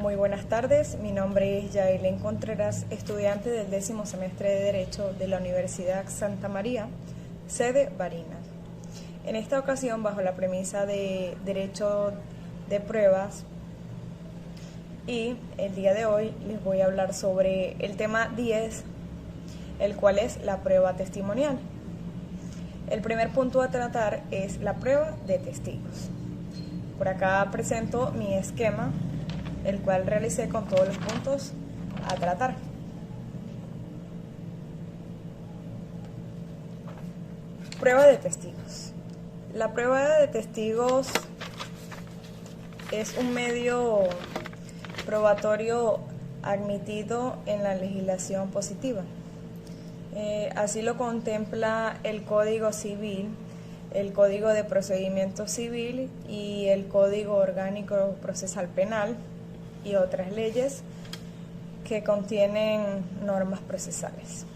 Muy buenas tardes, mi nombre es Yaelén Contreras, estudiante del 10º semestre de Derecho de la Universidad Santa María, sede Barinas. En esta ocasión, bajo la premisa de Derecho de Pruebas, y el día de hoy les voy a hablar sobre el tema 10, el cual es la prueba testimonial. El primer punto a tratar es la prueba de testigos. Por acá presento mi esquema, el cual realicé con todos los puntos a tratar. Prueba de testigos. La prueba de testigos es un medio probatorio admitido en la legislación positiva. Así lo contempla el Código Civil, el Código de Procedimiento Civil y el Código Orgánico Procesal Penal y otras leyes que contienen normas procesales.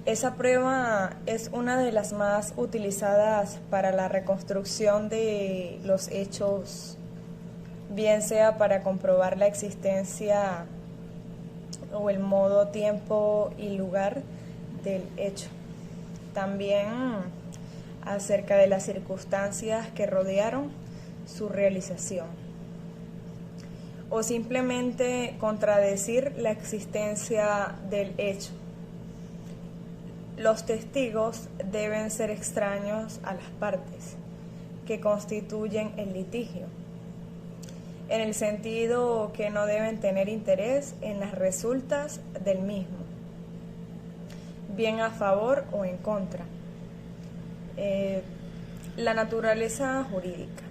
Esa prueba es una de las más utilizadas para la reconstrucción de los hechos, bien sea para comprobar la existencia o el modo, tiempo y lugar del hecho. También acerca de las circunstancias que rodearon su realización. O simplemente contradecir la existencia del hecho. Los testigos deben ser extraños a las partes que constituyen el litigio, en el sentido que no deben tener interés en las resultas del mismo, bien a favor o en contra. La naturaleza jurídica.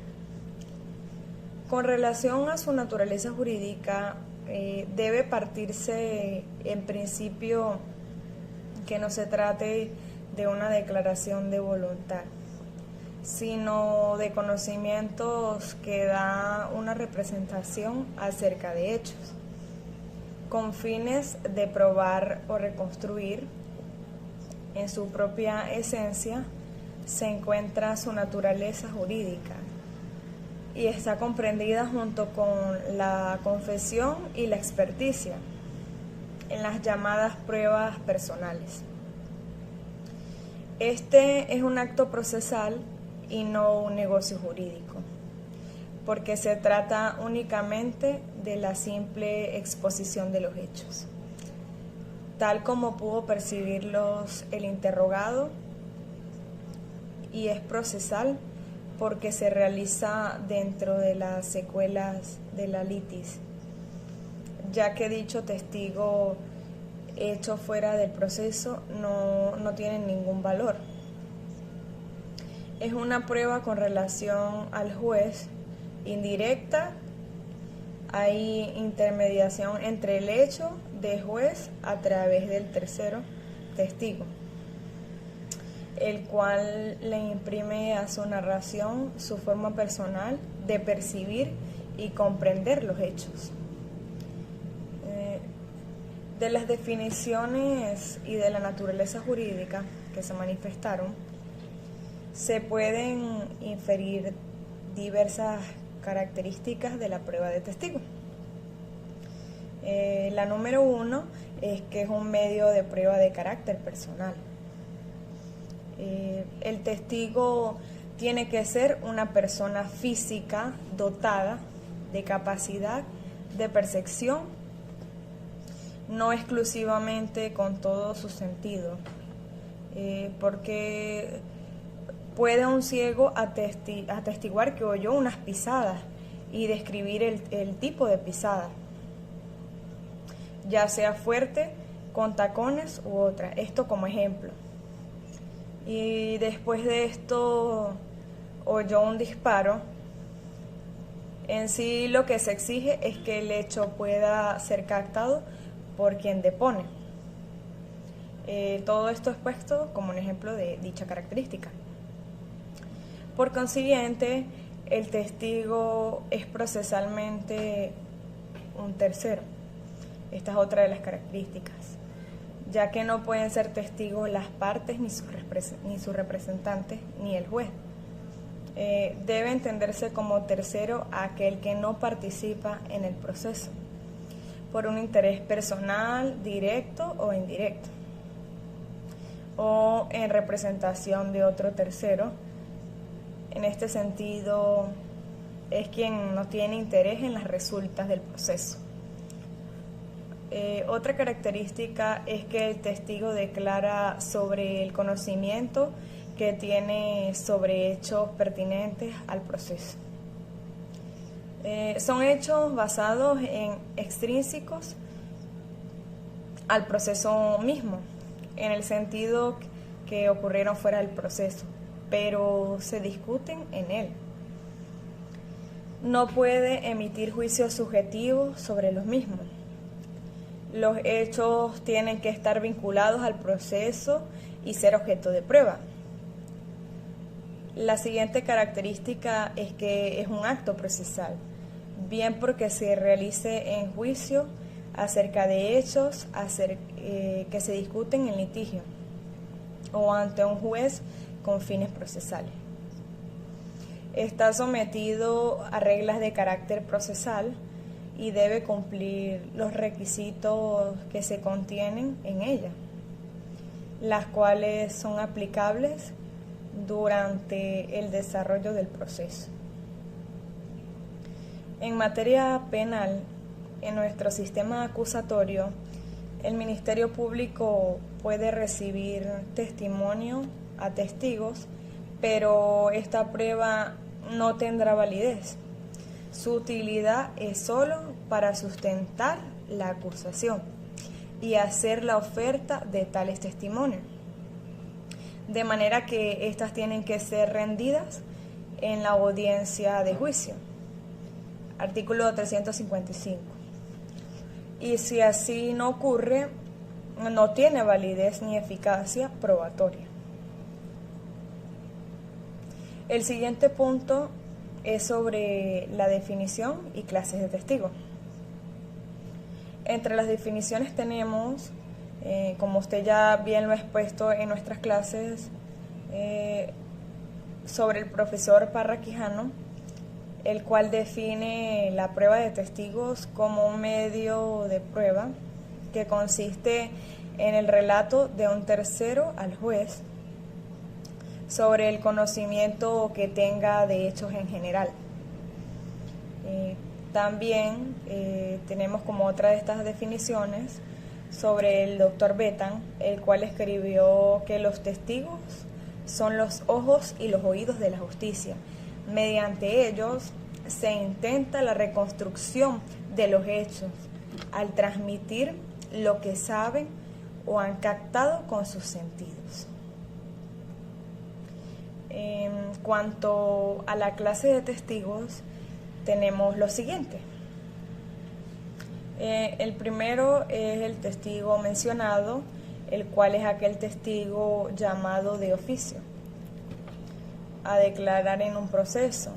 Con relación a su naturaleza jurídica, debe partirse en principio que no se trate de una declaración de voluntad, sino de conocimientos que da una representación acerca de hechos, con fines de probar o reconstruir. En su propia esencia se encuentra su naturaleza jurídica y está comprendida junto con la confesión y la experticia en las llamadas pruebas personales. Este es un acto procesal y no un negocio jurídico, porque se trata únicamente de la simple exposición de los hechos, tal como pudo percibirlos el interrogado, y es procesal porque se realiza dentro de las secuelas de la litis, ya que dicho testigo hecho fuera del proceso no tiene ningún valor. Es una prueba con relación al juez, indirecta. Hay intermediación entre el hecho de juez a través del tercero testigo, el cual le imprime a su narración su forma personal de percibir y comprender los hechos. De las definiciones y de la naturaleza jurídica que se manifestaron, se pueden inferir diversas características de la prueba de testigo. La número 1 es que es un medio de prueba de carácter personal. El testigo tiene que ser una persona física dotada de capacidad de percepción, no exclusivamente con todo su sentido, porque puede un ciego atestiguar que oyó unas pisadas y describir el tipo de pisada, ya sea fuerte, con tacones u otra, esto como ejemplo. Y después de esto oyó un disparo. En sí lo que se exige es que el hecho pueda ser captado por quien depone. Todo esto es puesto como un ejemplo de dicha característica. Por consiguiente, el testigo es procesalmente un tercero. Esta es otra de las características, ya que no pueden ser testigos las partes, ni sus representantes, ni el juez. debe entenderse como tercero a aquel que no participa en el proceso, por un interés personal, directo o indirecto, o en representación de otro tercero. En este sentido, es quien no tiene interés en las resultas del proceso. Otra característica es que el testigo declara sobre el conocimiento que tiene sobre hechos pertinentes al proceso. Son hechos basados en extrínsecos al proceso mismo, en el sentido que ocurrieron fuera del proceso, pero se discuten en él. No puede emitir juicios subjetivos sobre los mismos. Los hechos tienen que estar vinculados al proceso y ser objeto de prueba. La siguiente característica es que es un acto procesal, bien porque se realice en juicio acerca de hechos que se discuten en litigio o ante un juez con fines procesales. Está sometido a reglas de carácter procesal y debe cumplir los requisitos que se contienen en ella, las cuales son aplicables durante el desarrollo del proceso. En materia penal, en nuestro sistema acusatorio, el Ministerio Público puede recibir testimonio a testigos, pero esta prueba no tendrá validez. Su utilidad es solo para sustentar la acusación y hacer la oferta de tales testimonios, de manera que éstas tienen que ser rendidas en la audiencia de juicio. Artículo 355. Y si así no ocurre, no tiene validez ni eficacia probatoria. El siguiente punto es sobre la definición y clases de testigos. Entre las definiciones tenemos, como usted ya bien lo ha expuesto en nuestras clases, sobre el profesor Parra Quijano, el cual define la prueba de testigos como un medio de prueba que consiste en el relato de un tercero al juez sobre el conocimiento que tenga de hechos en general. También tenemos como otra de estas definiciones sobre el doctor Betan, el cual escribió que los testigos son los ojos y los oídos de la justicia. Mediante ellos se intenta la reconstrucción de los hechos al transmitir lo que saben o han captado con sus sentidos. En cuanto a la clase de testigos, tenemos lo siguiente. El primero es el testigo mencionado, el cual es aquel testigo llamado de oficio a declarar en un proceso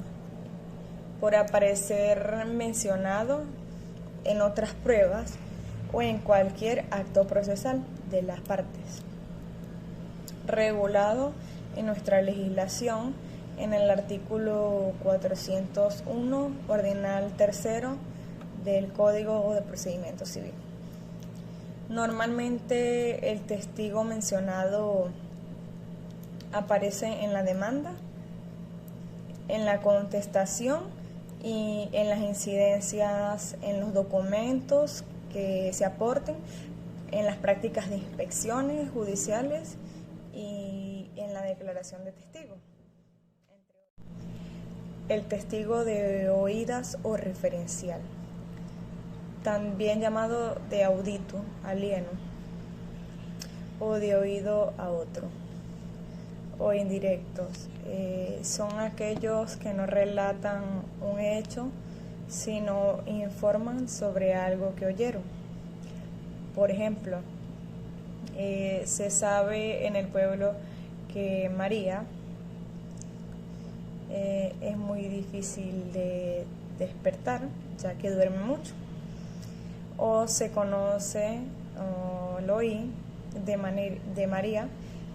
por aparecer mencionado en otras pruebas o en cualquier acto procesal de las partes, regulado en nuestra legislación en el artículo 401, ordinal tercero del Código de Procedimiento Civil. Normalmente el testigo mencionado aparece en la demanda, en la contestación y en las incidencias en los documentos que se aporten, en las prácticas de inspecciones judiciales y en la declaración de testigo. El testigo de oídas o referencial, también llamado de audito alieno o de oído a otro, o indirectos, son aquellos que no relatan un hecho, sino informan sobre algo que oyeron. Por ejemplo, se sabe en el pueblo que María es muy difícil de despertar, ya que duerme mucho. O se conoce, o lo oí, de María,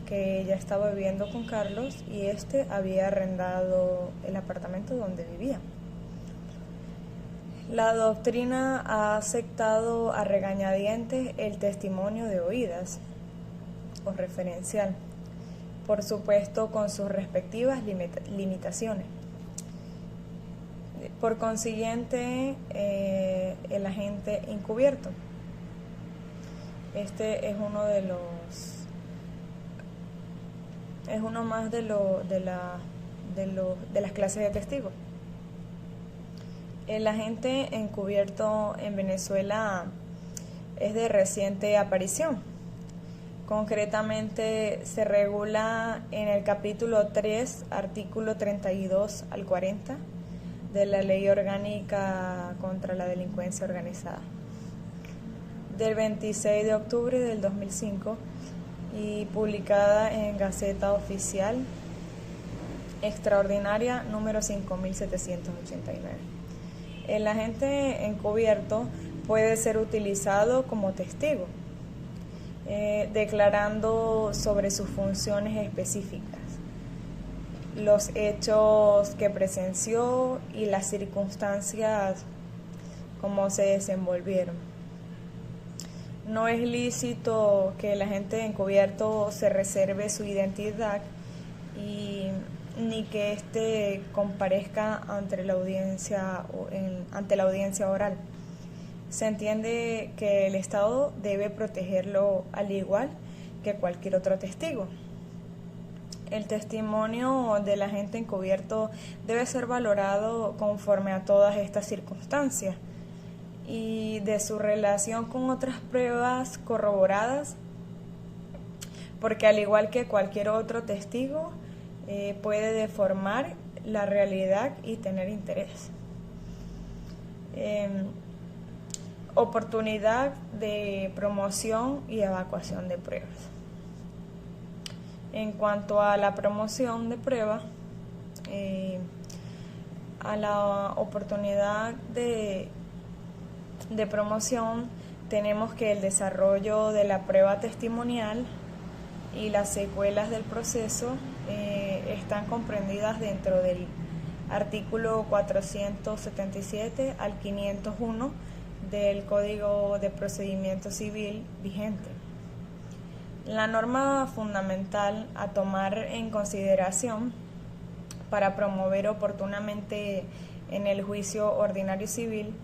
que ella estaba viviendo con Carlos y este había arrendado el apartamento donde vivía. La doctrina ha aceptado a regañadientes el testimonio de oídas o referencial, por supuesto con sus respectivas limitaciones. Por consiguiente, el agente encubierto. Este es uno más de las clases de testigos. El agente encubierto en Venezuela es de reciente aparición. Concretamente se regula en el capítulo 3, artículo 32 al 40 de la Ley Orgánica contra la Delincuencia Organizada, del 26 de octubre del 2005 y publicada en Gaceta Oficial Extraordinaria número 5789. El agente encubierto puede ser utilizado como testigo, declarando sobre sus funciones específicas, los hechos que presenció y las circunstancias como se desenvolvieron. No es lícito que el agente encubierto se reserve su identidad ni que éste comparezca ante la audiencia oral. Se entiende que el Estado debe protegerlo al igual que cualquier otro testigo. El testimonio del agente encubierto debe ser valorado conforme a todas estas circunstancias y de su relación con otras pruebas corroboradas, porque al igual que cualquier otro testigo, puede deformar la realidad y tener interés. Oportunidad de promoción y evacuación de pruebas. En cuanto a la promoción de pruebas, a la oportunidad de promoción, tenemos que el desarrollo de la prueba testimonial y las secuelas del proceso están comprendidas dentro del artículo 477 al 501 del Código de Procedimiento Civil vigente. La norma fundamental a tomar en consideración para promover oportunamente en el juicio ordinario civil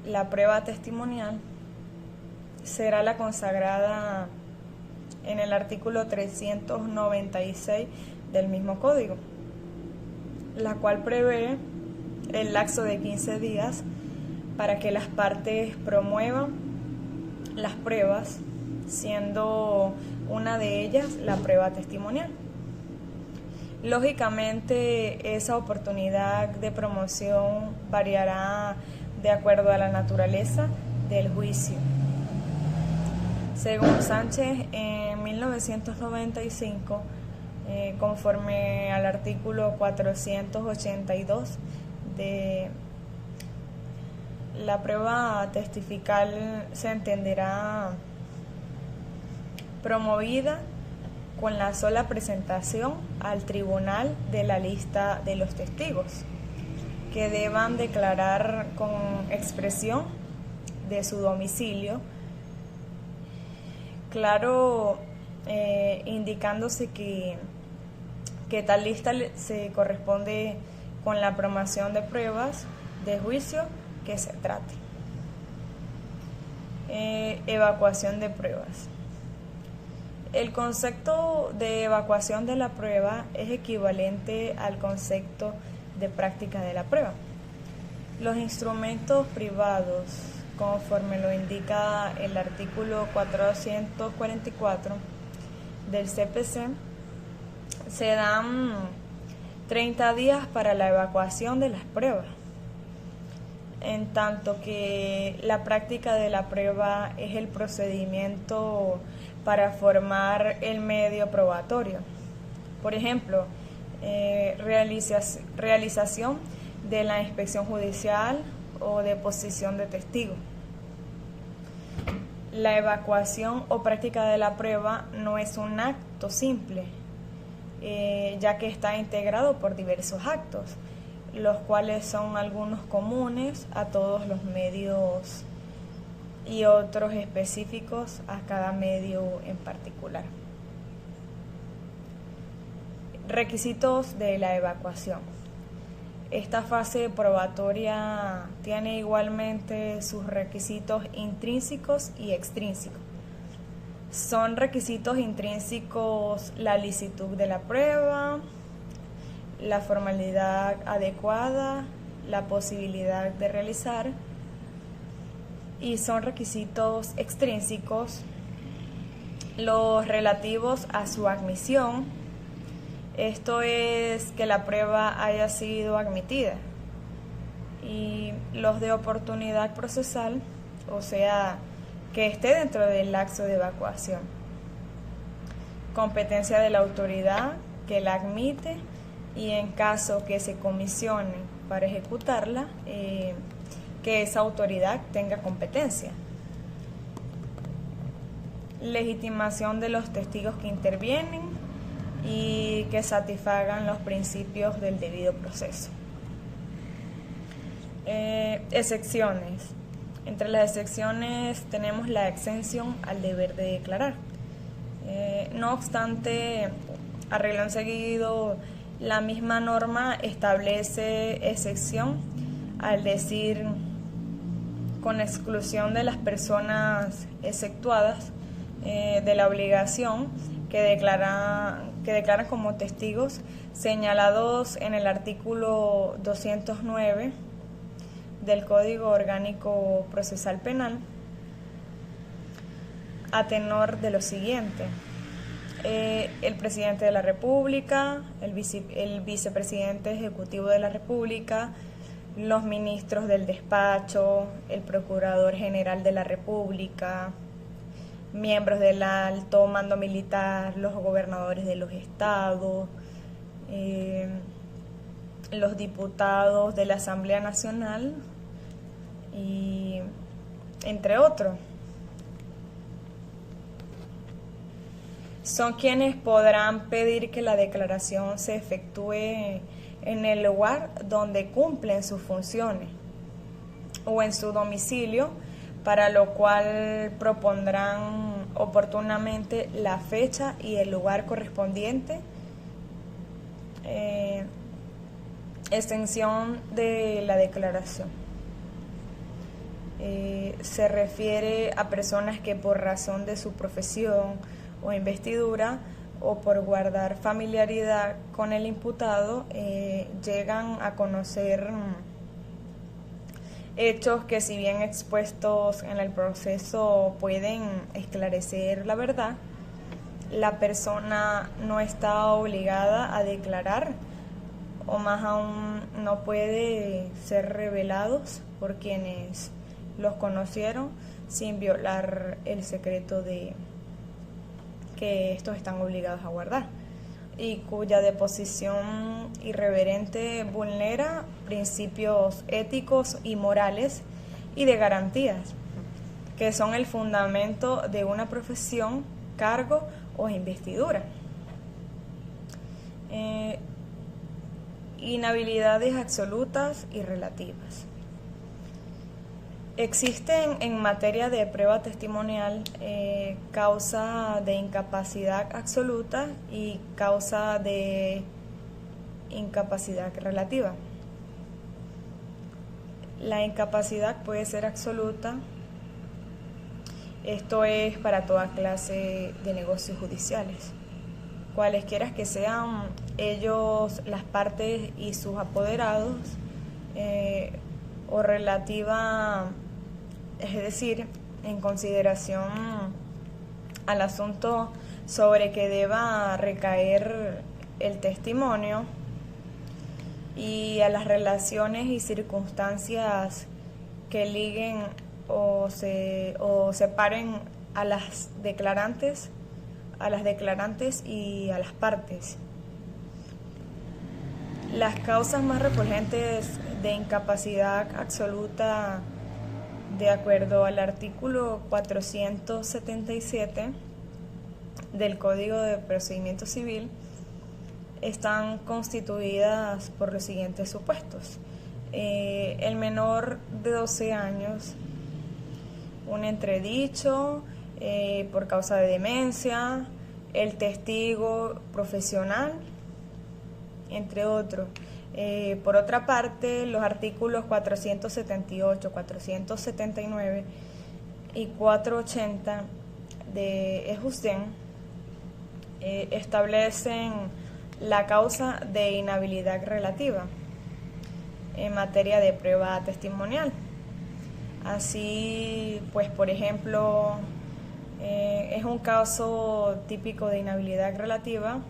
la prueba testimonial será la consagrada en el artículo 396 del mismo código, la cual prevé el lapso de 15 días para que las partes promuevan las pruebas, siendo una de ellas la prueba testimonial. Lógicamente, esa oportunidad de promoción variará de acuerdo a la naturaleza del juicio. Según Sánchez, en 1995, conforme al artículo 482 de la prueba testifical se entenderá promovida con la sola presentación al tribunal de la lista de los testigos, que deban declarar con expresión de su domicilio, claro, indicándose que tal lista se corresponde con la promoción de pruebas de juicio que se trate. Evacuación de pruebas. El concepto de evacuación de la prueba es equivalente al concepto de práctica de la prueba. Los instrumentos privados, conforme lo indica el artículo 444 del CPC, se dan 30 días para la evacuación de las pruebas, en tanto que la práctica de la prueba es el procedimiento para formar el medio probatorio. Por ejemplo, realización de la inspección judicial o deposición de testigos. La evacuación o práctica de la prueba no es un acto simple, ya que está integrado por diversos actos, los cuales son algunos comunes a todos los medios y otros específicos a cada medio en particular. Requisitos de la evacuación. Esta fase probatoria tiene igualmente sus requisitos intrínsecos y extrínsecos. Son requisitos intrínsecos la licitud de la prueba, la formalidad adecuada, la posibilidad de realizar, y son requisitos extrínsecos los relativos a su admisión. Esto es que la prueba haya sido admitida, y los de oportunidad procesal, o sea, que esté dentro del lapso de evacuación. Competencia de la autoridad que la admite, y en caso que se comisione para ejecutarla, que esa autoridad tenga competencia. Legitimación de los testigos que intervienen y que satisfagan los principios del debido proceso. Excepciones. Entre las excepciones tenemos la exención al deber de declarar. No obstante, a renglón seguido, la misma norma establece excepción al decir con exclusión de las personas exceptuadas de la obligación que declaran como testigos señalados en el artículo 209 del Código Orgánico Procesal Penal, a tenor de lo siguiente: el presidente de la República, el vicepresidente ejecutivo de la República, los ministros del despacho, el procurador general de la República, miembros del alto mando militar, los gobernadores de los estados, los diputados de la Asamblea Nacional, y entre otros. Son quienes podrán pedir que la declaración se efectúe en el lugar donde cumplen sus funciones o en su domicilio, para lo cual propondrán oportunamente la fecha y el lugar correspondiente. Extensión de la declaración. Se refiere a personas que por razón de su profesión o investidura o por guardar familiaridad con el imputado llegan a conocer hechos que, si bien expuestos en el proceso pueden esclarecer la verdad, la persona no está obligada a declarar, o más aún no puede ser revelados por quienes los conocieron sin violar el secreto de que estos están obligados a guardar, y cuya deposición irreverente vulnera principios éticos y morales y de garantías, que son el fundamento de una profesión, cargo o investidura. Inhabilidades absolutas y relativas. Existen en materia de prueba testimonial causa de incapacidad absoluta y causa de incapacidad relativa. La incapacidad puede ser absoluta, esto es para toda clase de negocios judiciales, cualesquiera que sean ellos las partes y sus apoderados, o relativa, es decir, en consideración al asunto sobre que deba recaer el testimonio, y a las relaciones y circunstancias que liguen o separen a las declarantes y a las partes. Las causas más refulgentes de incapacidad absoluta De acuerdo al artículo 477 del Código de Procedimiento Civil, están constituidas por los siguientes supuestos: el menor de 12 años, un entredicho por causa de demencia, el testigo profesional, entre otros. Por otra parte, los artículos 478, 479 y 480 de EJUSDEN establecen la causa de inhabilidad relativa en materia de prueba testimonial. Así, pues, por ejemplo, es un caso típico de inhabilidad relativa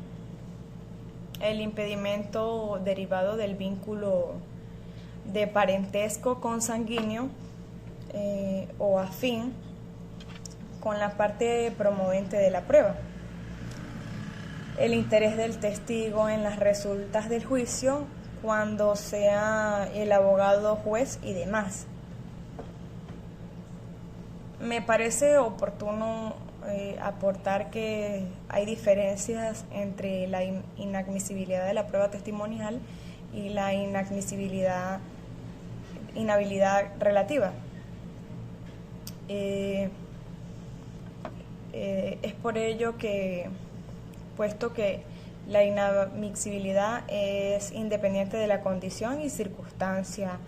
el impedimento derivado del vínculo de parentesco consanguíneo o afín con la parte promovente de la prueba, el interés del testigo en las resultas del juicio cuando sea el abogado, juez y demás. Me parece oportuno aportar que hay diferencias entre la inadmisibilidad de la prueba testimonial y la inhabilidad relativa. Es por ello que, puesto que la inadmisibilidad es independiente de la condición y circunstancia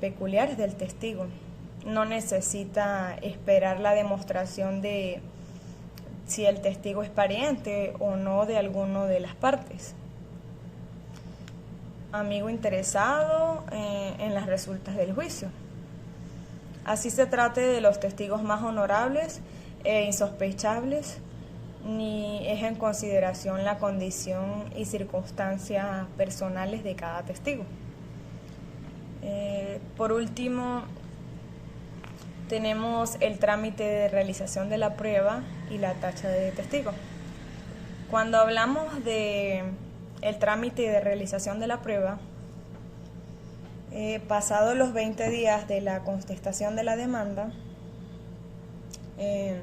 peculiares del testigo, no necesita esperar la demostración de si el testigo es pariente o no de alguno de las partes. Amigo interesado en las resultas del juicio. Así se trate de los testigos más honorables e insospechables, ni es en consideración la condición y circunstancias personales de cada testigo. Por último, tenemos el trámite de realización de la prueba y la tacha de testigo. Cuando hablamos de el trámite de realización de la prueba, pasados los 20 días de la contestación de la demanda, de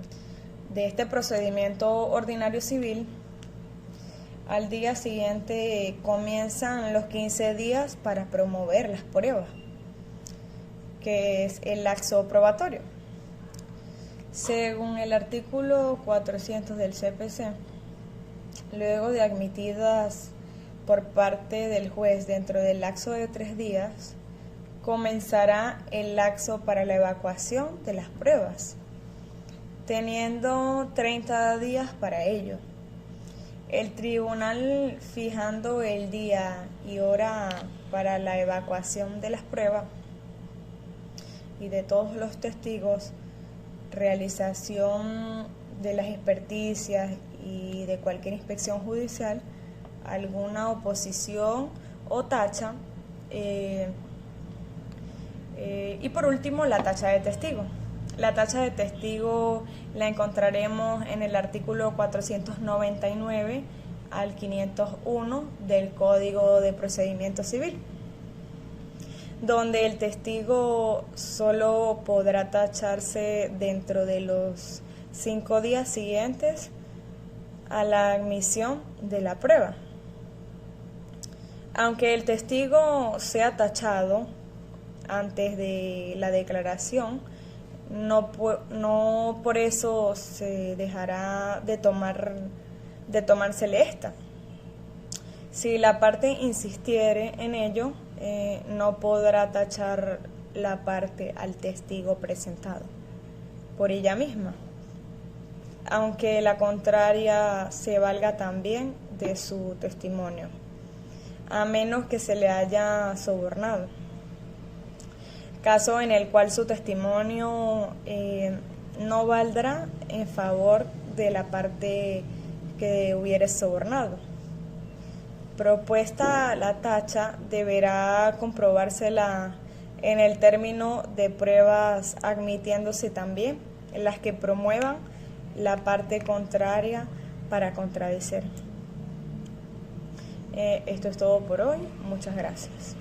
este procedimiento ordinario civil, al día siguiente comienzan los 15 días para promover las pruebas, que es el lapso probatorio. Según el artículo 400 del CPC, luego de admitidas por parte del juez dentro del lapso de 3 días, comenzará el lapso para la evacuación de las pruebas, teniendo 30 días para ello. El tribunal fijando el día y hora para la evacuación de las pruebas y de todos los testigos, realización de las experticias y de cualquier inspección judicial, alguna oposición o tacha, y por último la tacha de testigo. La tacha de testigo la encontraremos en el artículo 499 al 501 del Código de Procedimiento Civil, donde el testigo solo podrá tacharse dentro de los 5 días siguientes a la admisión de la prueba. Aunque el testigo sea tachado antes de la declaración, no por eso se dejará de tomársele esta. Si la parte insistiere en ello, no podrá tachar la parte al testigo presentado por ella misma, aunque la contraria se valga también de su testimonio, a menos que se le haya sobornado, caso en el cual su testimonio no valdrá en favor de la parte que hubiere sobornado. Propuesta la tacha, deberá comprobársela en el término de pruebas, admitiéndose también las que promuevan la parte contraria para contradecir. Esto es todo por hoy. Muchas gracias.